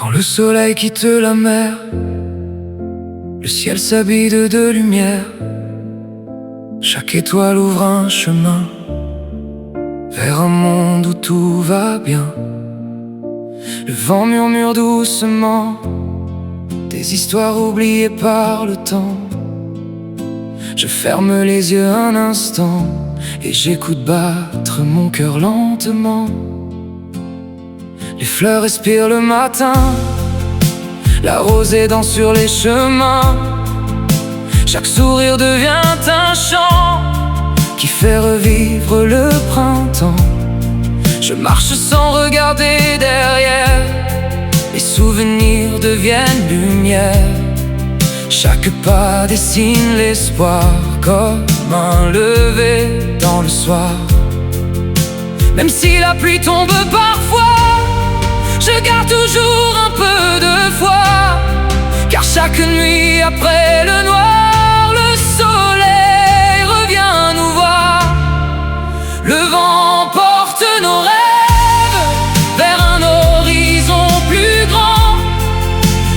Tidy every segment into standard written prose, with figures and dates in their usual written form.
Quand le soleil quitte la mer, le ciel s'habille de lumière. Chaque étoile ouvre un chemin vers un monde où tout va bien. Le vent murmure doucement des histoires oubliées par le temps. Je ferme les yeux un instant et j'écoute battre mon cœur lentement. Les fleurs respirent le matin, la rosée danse sur les chemins. Chaque sourire devient un chant qui fait revivre le printemps. Je marche sans regarder derrière, les souvenirs deviennent lumière. Chaque pas dessine l'espoir comme un lever dans le soir. Même si la pluie tombe parfois, je garde toujours un peu de foi. Car chaque nuit après le noir, le soleil revient nous voir. Le vent porte nos rêves vers un horizon plus grand.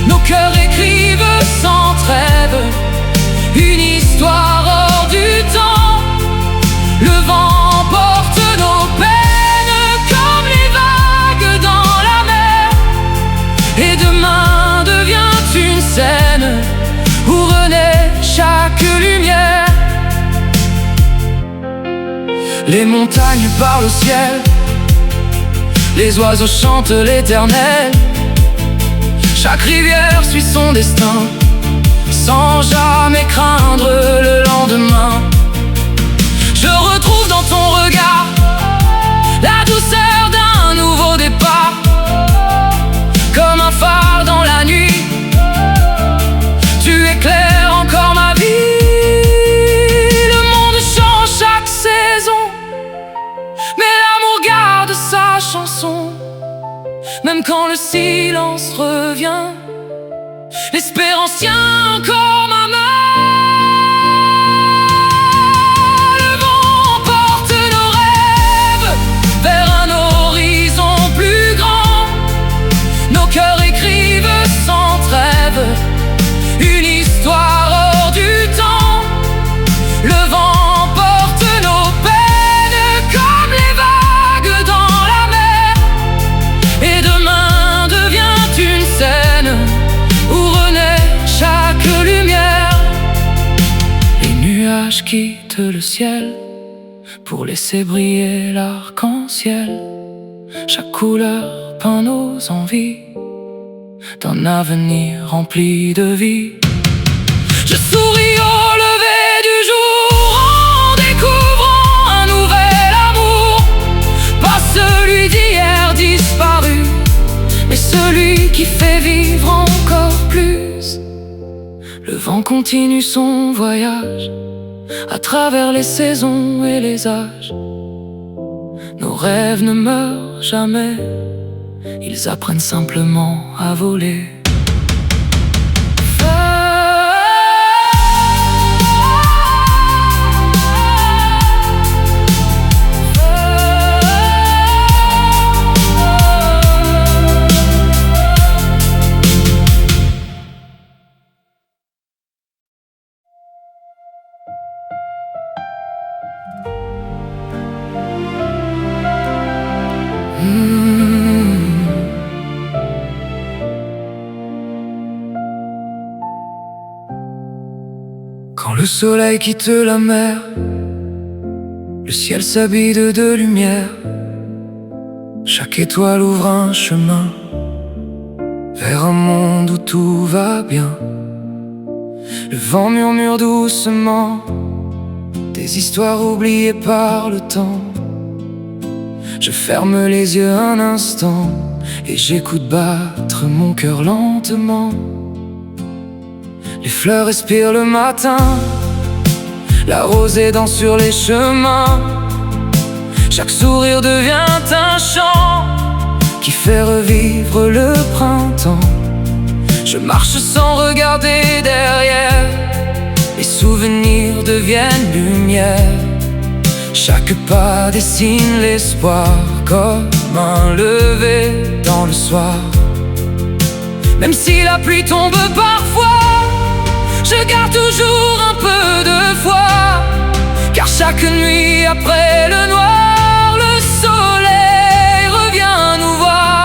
Nos cœurs écrivent sans trêve une histoire hors du temps. Le vent porte nos peines comme les vagues dans la mer. Et demain devient une scène où renaît chaque lumière. Les montagnes parlent au ciel, les oiseaux chantent l'éternel. Chaque rivière suit son destin, sans jamais craindre le lendemain. Je retrouve dans ton regard la douceur d'un nouveau départ. Comme un phare dans la nuit, tu éclaires encore ma vie. Le monde change chaque saison, mais l'amour garde sa chanson. Même quand le silence revient, l'espérance tient encore ma main. Le vent porte nos rêves vers un horizon plus grand. Nos cœurs écrivent sans trêve une histoire hors du temps. Le vent porte nos peines comme les vagues dans la mer. Et demain devient une scène où renaît chaque lumière. Les nuages quittent le ciel pour laisser briller l'arc-en-ciel. Chaque couleur peint nos envies d'un avenir rempli de vie. Je souris au lever du jour en découvrant un nouvel amour. Pas celui d'hier disparu, mais celui qui fait vivre encore plus. Le vent continue son voyage à travers les saisons et les âges. Nos rêves ne meurent jamais, ils apprennent simplement à voler. Quand le soleil quitte la mer, le ciel s'habille de lumière. Chaque étoile ouvre un chemin vers un monde où tout va bien. Le vent murmure doucement des histoires oubliées par le temps. Je ferme les yeux un instant et j'écoute battre mon cœur lentement. Les fleurs respirent le matin, la rosée danse sur les chemins. Chaque sourire devient un chant qui fait revivre le printemps. Je marche sans regarder derrière, les souvenirs deviennent lumière. Chaque pas dessine l'espoir comme un lever dans le soir. Même si la pluie tombe parfois, je garde toujours un peu de foi. Car chaque nuit après le noir, le soleil revient nous voir.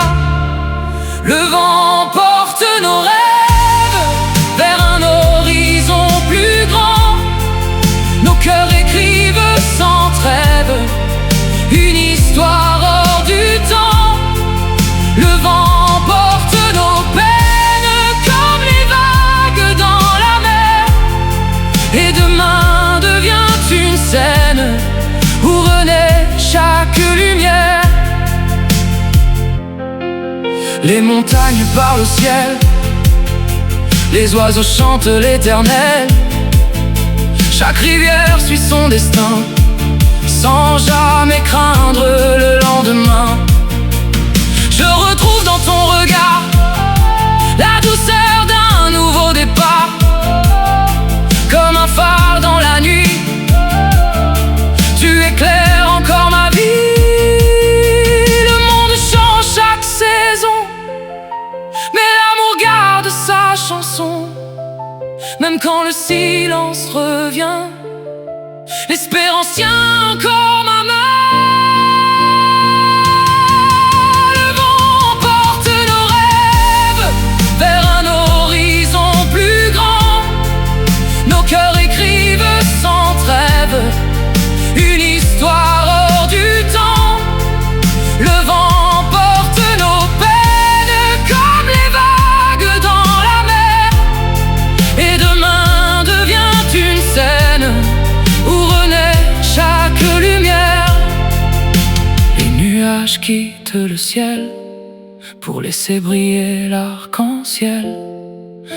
Le vent porte nos rêves vers un horizon plus grand. Nos cœurs écrivent sans trêve une histoire hors du temps. Le vent porte nos peines comme les vagues dans la mer. Et demain devient une scène où renaît chaque lumière. Les montagnes parlent au ciel, les oiseaux chantent l'éternel. Chaque rivière suit son destin, sans jamais craindre le lendemain. Je retrouve dans ton regard la douceur d'un nouveau départ. Comme un phare dans la nuit, tu éclaires encore ma vie. Le monde change chaque saison, mais l'amour garde sa chanson. Même quand le silence revient, l'espérance tient encore ma main. Le vent porte nos rêves vers un horizon plus grand. Nos cœurs écrivent sans trêve une histoire hors du temps. Le vent porte nos peines comme les vagues dans la mer. Et demain devient une scène où renaît chaque lumière. Les nuages quittent le ciel pour laisser briller l'arc-en-ciel.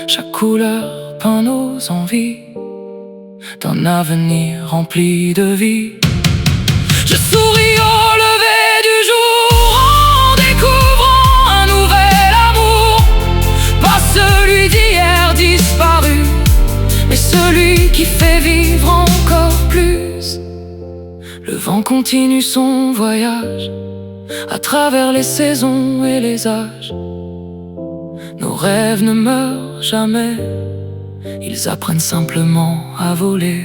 Chaque couleur peint nos envies d'un avenir rempli de vie. Je souris au lever du jour en découvrant un nouvel amour. Pas celui d'hier disparu, mais celui qui fait vivre encore plus. Le vent continue son voyage à travers les saisons et les âges. Nos rêves ne meurent jamais, ils apprennent simplement à voler.